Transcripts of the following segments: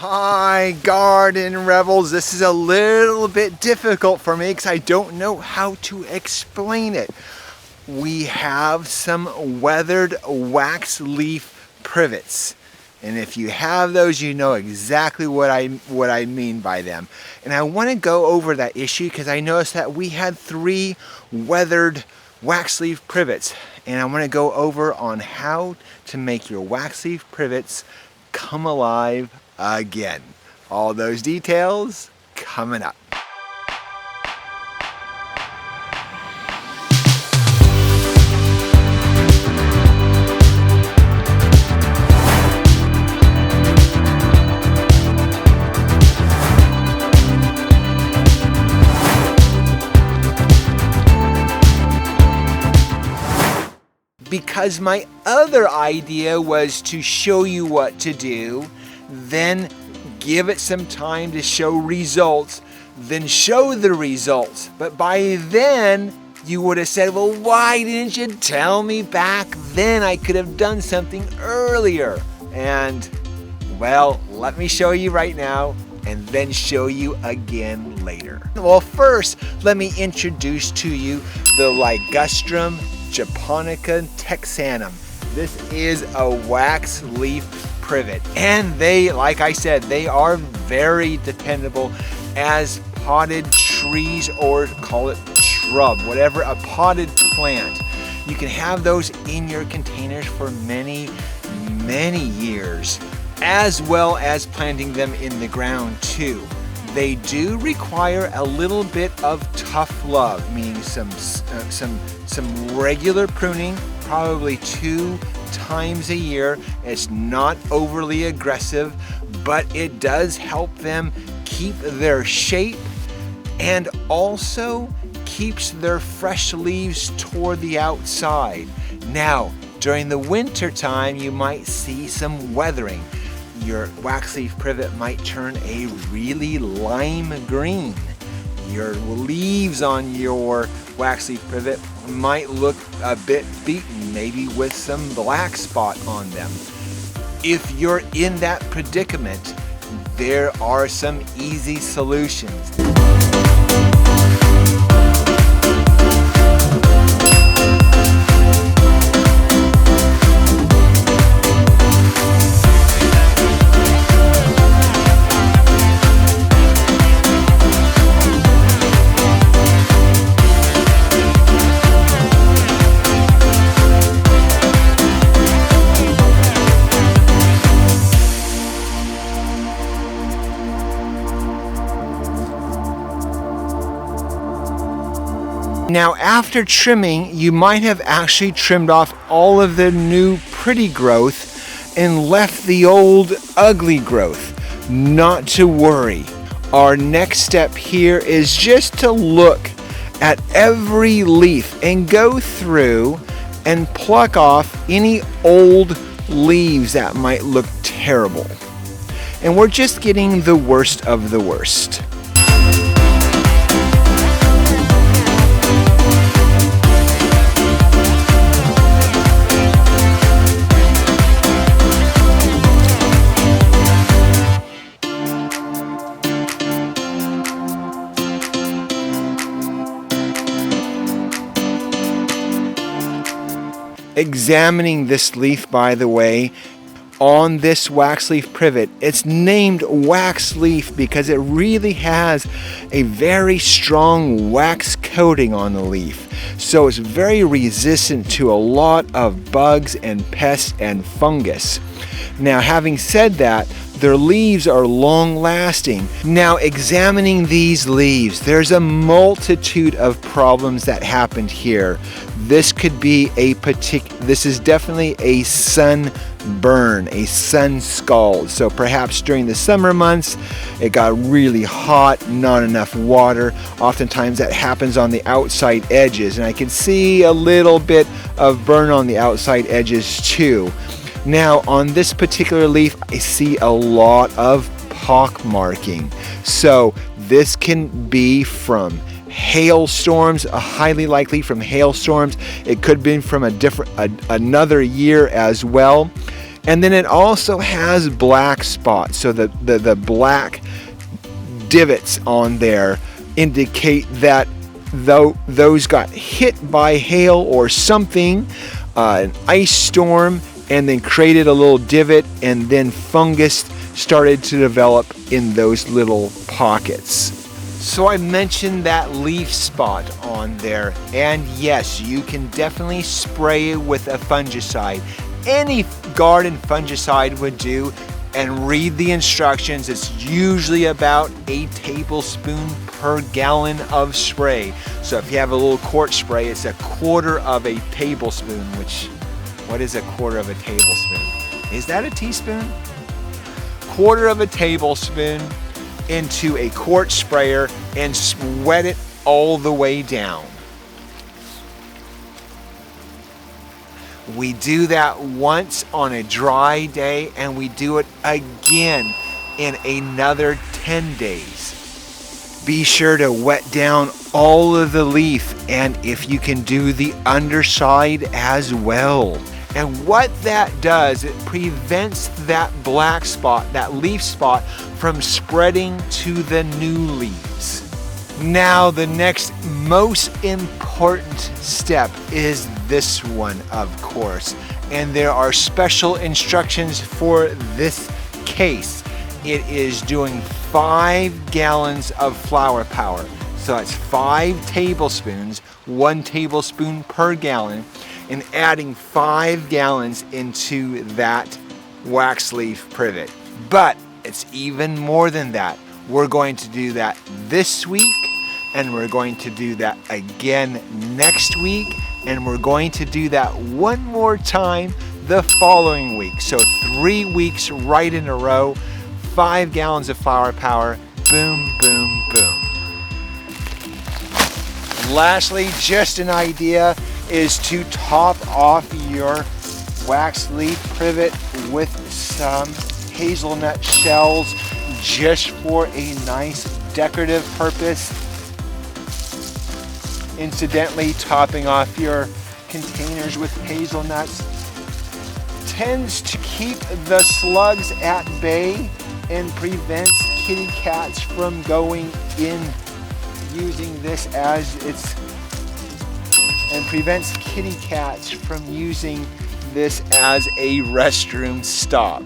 Hi garden rebels, this is a little bit difficult for me because I don't know how to explain it. We have some weathered wax leaf privets, and if you have those, you know exactly what I mean by them. And I want to go over that issue because I noticed that we had 3 weathered wax leaf privets, and I want to go over on how to make your wax leaf privets come alive again. All those details coming up. Because my other idea was to show you what to do, then give it some time to show results, then show the results. But by then, you would have said, well, why didn't you tell me back then? I could have done something earlier. And, well, let me show you right now and then show you again later. Well, first, let me introduce to you the Ligustrum, japonicum, Texanum. This is a wax leaf privet, and they, like I said, they are very dependable as potted trees, or call it shrub, whatever, a potted plant. You can have those in your containers for many years, as well as planting them in the ground too. They do require a little bit of tough love, meaning some regular pruning, probably 2 times a year. It's not overly aggressive, but it does help them keep their shape and also keeps their fresh leaves toward the outside. Now, during the winter time, you might see some weathering. Your wax leaf privet might turn a really lime green. Your leaves on your wax leaf privet might look a bit beaten, maybe with some black spot on them. If you're in that predicament, there are some easy solutions. Now, after trimming, you might have actually trimmed off all of the new pretty growth and left the old ugly growth. Not to worry. Our next step here is just to look at every leaf and go through and pluck off any old leaves that might look terrible. And we're just getting the worst of the worst. Examining this leaf, by the way, on this wax leaf privet, it's named wax leaf because it really has a very strong wax coating on the leaf. So it's very resistant to a lot of bugs and pests and fungus. Now, having said that, their leaves are long lasting. Now, examining these leaves, there's a multitude of problems that happened here. This could be this is definitely a sunburn, a sun scald. So perhaps during the summer months, it got really hot, not enough water. Oftentimes that happens on the outside edges, and I can see a little bit of burn on the outside edges too. Now, on this particular leaf, I see a lot of pock marking. So this can be from hailstorms, highly likely from hailstorms. It could be from another year as well. And then it also has black spots. So the black divots on there indicate that those got hit by hail or something, an ice storm, and then created a little divot, and then fungus started to develop in those little pockets. So I mentioned that leaf spot on there, and yes, you can definitely spray it with a fungicide. Any garden fungicide would do, and read the instructions. It's usually about a tablespoon per gallon of spray. So if you have a little quart spray, it's a quarter of a tablespoon, which, what is a quarter of a tablespoon? Is that a teaspoon? Quarter of a tablespoon into a quart sprayer and sweat it all the way down. We do that once on a dry day, and we do it again in another 10 days. Be sure to wet down all of the leaf, and if you can do the underside as well. And what that does, it prevents that black spot, that leaf spot, from spreading to the new leaves. Now, the next most important step is this one, of course. And there are special instructions for this case. It is doing 5 gallons of flower power. So it's 5 tablespoons, 1 tablespoon per gallon, and adding 5 gallons into that wax leaf privet. But it's even more than that. We're going to do that this week, and we're going to do that again next week, and we're going to do that one more time the following week. So 3 weeks right in a row, 5 gallons of flower power, boom, boom, boom. Lastly, just an idea is to top off your wax leaf privet with some hazelnut shells, just for a nice decorative purpose. Incidentally, topping off your containers with hazelnuts tends to keep the slugs at bay and prevents kitty cats from going in, using this as its, and prevents kitty cats from using this as a restroom stop.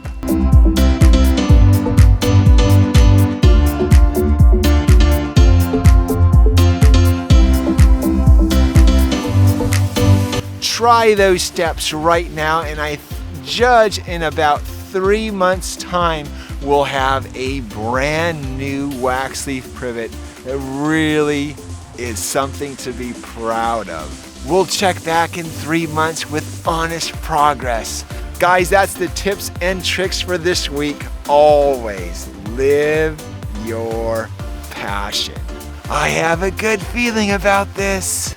Try those steps right now, and I judge in about 3 months' time we'll have a brand new wax leaf privet that really is something to be proud of. We'll check back in 3 months with honest progress. Guys, that's the tips and tricks for this week. Always live your passion. I have a good feeling about this.